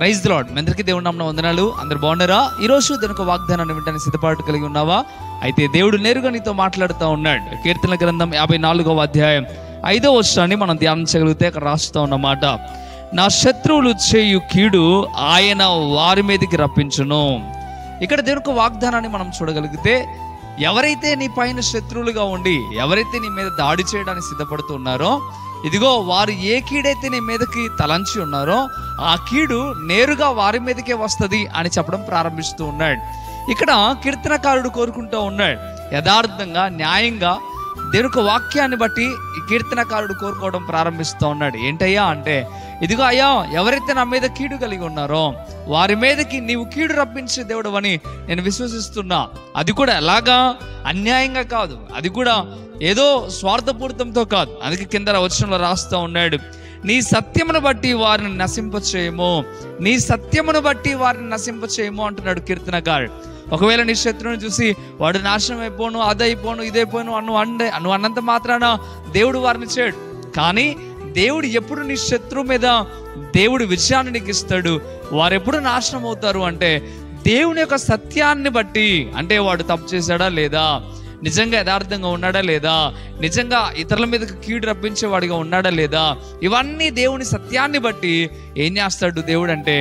Praise the lord. మీ అందరికీ దేవుడి నామమున వందనాలు. అందరు బాగున్నారా? ఈరోజు దేవుని ఒక వాగ్దానాన్ని వినడానికి సిద్ధపాటు కలిగి ఉన్నావా? అయితే దేవుడు నేరుగా నీతో మాట్లాడుతూ ఉన్నాడు. కీర్తన గ్రంథం 54వ అధ్యాయం 5వ వచనాన్ని మనం ధ్యానించగలిగితే అక్కడ రాస్తూ ఉన్నమాట, నా శత్రువులు చేయు కీడు ఆయన వారి మీదకి రప్పించును. ఇక్కడ దేవుని ఒక వాగ్దానాన్ని మనం చూడగలిగితే, ఎవరైతే నీ పైన శత్రువులుగా ఉండి ఎవరైతే నీ మీద దాడి చేయడానికి సిద్ధపడుతున్నారో, ఇదిగో వారు ఏ కీడైతే నీ మీదకి తలంచి ఉన్నారో ఆ కీడు నేరుగా వారి మీదకే వస్తుంది అని చెప్పడం ప్రారంభిస్తూ ఉన్నాడు. ఇక్కడ కీర్తనకారుడు కోరుకుంటూ ఉన్నాడు, యథార్థంగా న్యాయంగా దేవుని యొక్క వాక్యాన్ని బట్టి ఈ కీర్తనకారుడు కోరుకోవడం ప్రారంభిస్తూ ఉన్నాడు. ఏంటయ్యా అంటే, ఇదిగో అయ్యా, ఎవరైతే నా మీద కీడు కలిగి ఉన్నారో వారి మీదకి నీవు కీడు రప్పించే దేవుడు అని నేను విశ్వసిస్తున్నా. అది కూడా ఎలాగా? అన్యాయంగా కాదు, అది కూడా ఏదో స్వార్థపూరితంతో కాదు. అందుకే కింద వచనంలో రాస్తూ ఉన్నాడు, నీ సత్యమును బట్టి వారిని నశింపచేయము, నీ సత్యమును బట్టి వారిని నశింపచేయము అంటున్నాడు కీర్తనకారుడు. ఒకవేళ నీ శత్రువుని చూసి వాడు నాశనం అయిపోను, అదైపోను, ఇదైపోను నువ్వు అన్నంత మాత్రాన దేవుడు వారిని చేయడు. కానీ దేవుడు ఎప్పుడు నీ శత్రువు మీద దేవుడు విజయాన్ని నీకు ఇస్తాడు. వారు ఎప్పుడు నాశనం అవుతారు అంటే దేవుని యొక్క సత్యాన్ని బట్టి. అంటే వాడు తప్పు చేశాడా లేదా, నిజంగా యథార్థంగా ఉన్నాడా లేదా, నిజంగా ఇతరుల మీదకి కీడు రప్పించేవాడిగా ఉన్నాడా లేదా, ఇవన్నీ దేవుని సత్యాన్ని బట్టి ఏం చేస్తాడు దేవుడు అంటే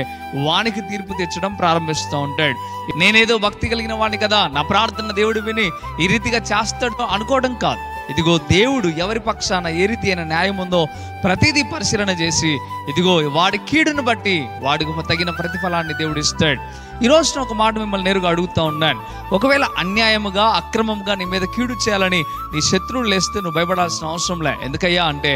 వానికి తీర్పు తెచ్చడం ప్రారంభిస్తూ ఉంటాడు. నేనేదో భక్తి కలిగిన వాడిని కదా, నా ప్రార్థన దేవుడు విని ఈ రీతిగా చేస్తాడు అనుకోవడం కాదు. ఇదిగో దేవుడు ఎవరి పక్షాన ఏ రీతి అయిన న్యాయం ఉందో ప్రతిదీ పరిశీలన చేసి, ఇదిగో వాడి కీడును బట్టి వాడికి తగిన ప్రతిఫలాన్ని దేవుడు ఇస్తాడు. ఈరోజు ఒక మాట మిమ్మల్ని నేరుగా అడుగుతూ ఉన్నాను, ఒకవేళ అన్యాయముగా అక్రమంగా నీ మీద కీడు చేయాలని నీ శత్రువులు లేస్తే నువ్వు భయపడాల్సిన అవసరం లే. ఎందుకయ్యా అంటే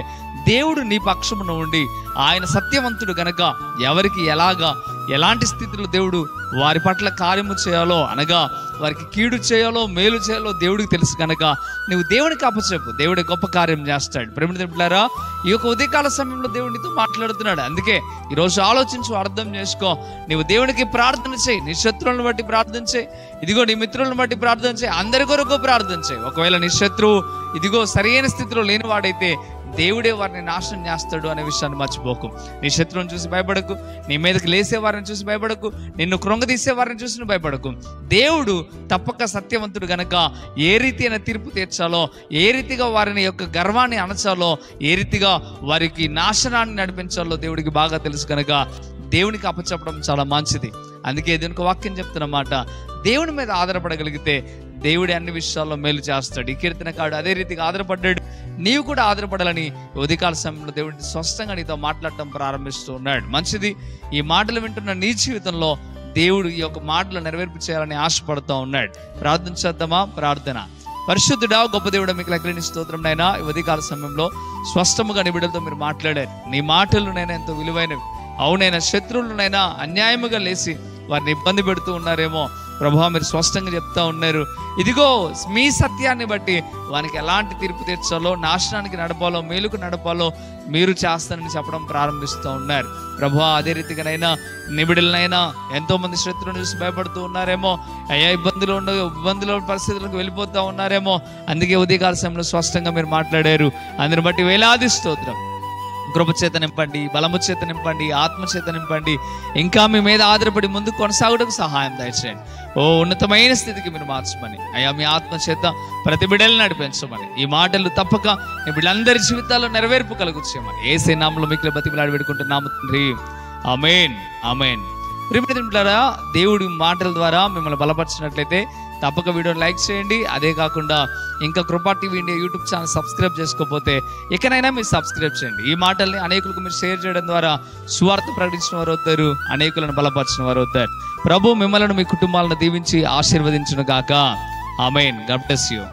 దేవుడు నీ పక్షమున ఉండి ఆయన సత్యవంతుడు గనక ఎవరికి ఎలాగా ఎలాంటి స్థితిలో దేవుడు వారి పట్ల కార్యము చేయాలో, అనగా వారికి కీడు చేయాలో మేలు చేయాలో దేవుడికి తెలుసు కనుక నువ్వు దేవునికి అప్పచెప్పు, దేవుడి గొప్ప కార్యం చేస్తాడు. ప్రేమిలారా, ఈ యొక్క ఉదయకాల సమయంలో దేవుడితో మాట్లాడుతున్నాడు. అందుకే ఈరోజు ఆలోచించు, అర్థం చేసుకో. నీవు దేవునికి ప్రార్థన చేయి, నీ శత్రువులను బట్టి ప్రార్థన చేయి, ఇదిగో నీ మిత్రులను బట్టి ప్రార్థన చేయి, అందరి కొరకు ప్రార్థన చేయి. ఒకవేళ నీ శత్రువు ఇదిగో సరైన స్థితిలో లేనివాడైతే దేవుడే వారిని నాశనం చేస్తాడు అనే విషయాన్ని మర్చిపోకు. నీ శత్రువుని చూసి భయపడకు, నీ మీదకి లేసే వారిని చూసి భయపడకు, నిన్ను కృంగదీసే వారిని చూసి నువ్వు భయపడకు. దేవుడు తప్పక సత్యవంతుడు గనక ఏ రీతి అయిన తీర్పు తీర్చాలో, ఏ రీతిగా వారిని యొక్క గర్వాన్ని అణచాలో, ఏ రీతిగా వారికి నాశనాన్ని నడిపించాలో దేవుడికి బాగా తెలుసు కనుక దేవునికి అప్పచెప్పడం చాలా మంచిది. అందుకే దేవునికి వాక్యం చెప్తున్నమాట, దేవుని మీద ఆధారపడగలిగితే దేవుడి అన్ని విషయాల్లో మేలు చేస్తాడు. ఈ కీర్తనకారుడు అదే రీతిగా ఆధారపడ్డాడు. నీవు కూడా ఆధారపడాలని ఉదయకాల సమయంలో దేవుడిని స్పష్టంగా నీతో మాట్లాడటం ప్రారంభిస్తూ ఉన్నాడు. మంచిది. ఈ మాటలు వింటున్న నీ జీవితంలో దేవుడు ఈ యొక్క మాటలు నెరవేర్పు చేయాలని ఆశపడుతూ ఉన్నాడు. ప్రార్థన చేద్దామా? ప్రార్థన. పరిశుద్ధుడా, గొప్ప దేవుడా, మీకు లెక్కలేని స్తోత్రం నైనా. ఈ ఉదయకాల సమయంలో స్పష్టముగా నీ బిడ్డలతో మీరు మాట్లాడారు. నీ మాటలు నైనా ఎంతో విలువైనవి. అవునైనా శత్రువులనైనా అన్యాయముగా లేచి వారిని ఇబ్బంది పెడుతూ ఉన్నారేమో ప్రభువా, మీరు స్పష్టంగా చెప్తా ఉన్నారు, ఇదిగో మీ సత్యాన్ని బట్టి వానికి ఎలాంటి తీర్పు తీర్చాలో, నాశనానికి నడపాలో, మేలుకు నడపాలో మీరు చేస్తానని చెప్పడం ప్రారంభిస్తూ ఉన్నారు. ప్రభువా, అదే రీతిగానైనా నిబిడలనైనా ఎంతో మంది శత్రువుని చూసి భయపడుతూ ఉన్నారేమో, అయ్యా ఇబ్బందుల పరిస్థితులకు వెళ్ళిపోతూ ఉన్నారేమో. అందుకే ఉదయకాల సమయంలో స్పష్టంగా మీరు మాట్లాడారు. అందుని బట్టి వేలాది స్తోత్రం. కృప చేత నింపండి, బలము చేత నింపండి, ఆత్మ చేత నింపండి. ఇంకా మీ మీద ఆధారపడి ముందుకు కొనసాగడానికి సహాయం దయచేయండి. ఓ ఉన్నతమైన స్థితికి మీరు మార్చమని, అయ్యా మీ ఆత్మ చేత ప్రతి బిడ్డలను నడిపించమని, ఈ మాటలు తప్పక మీ బిడ్డలందరి జీవితాల్లో నెరవేర్పు కలుగుచ్చేయమని యేసు నామములో మీకు బతిమలాడి పెట్టుకుంటున్నాము తండ్రి. ఆమేన్, ఆమేన్. ప్రియమిత్రులారా, దేవుడి మాటల ద్వారా మిమ్మల్ని బలపరిచినట్లయితే తప్పక వీడియోని లైక్ చేయండి. అదే కాకుండా ఇంకా కృపా TV India YouTube channel subscribe చేసుకోకపోతే ఇకనైనా మీరు సబ్స్క్రైబ్ చేయండి. ఈ మాటల్ని అనేకులకు మీరు షేర్ చేయడం ద్వారా సువార్త ప్రకటించిన వారు అవుతారు, అనేకులను బలపరిచిన వారు అవుతారు. ప్రభు మిమ్మల్ని, మీ కుటుంబాలను దీవించి ఆశీర్వదించును గాక. ఆమేన్. God bless you.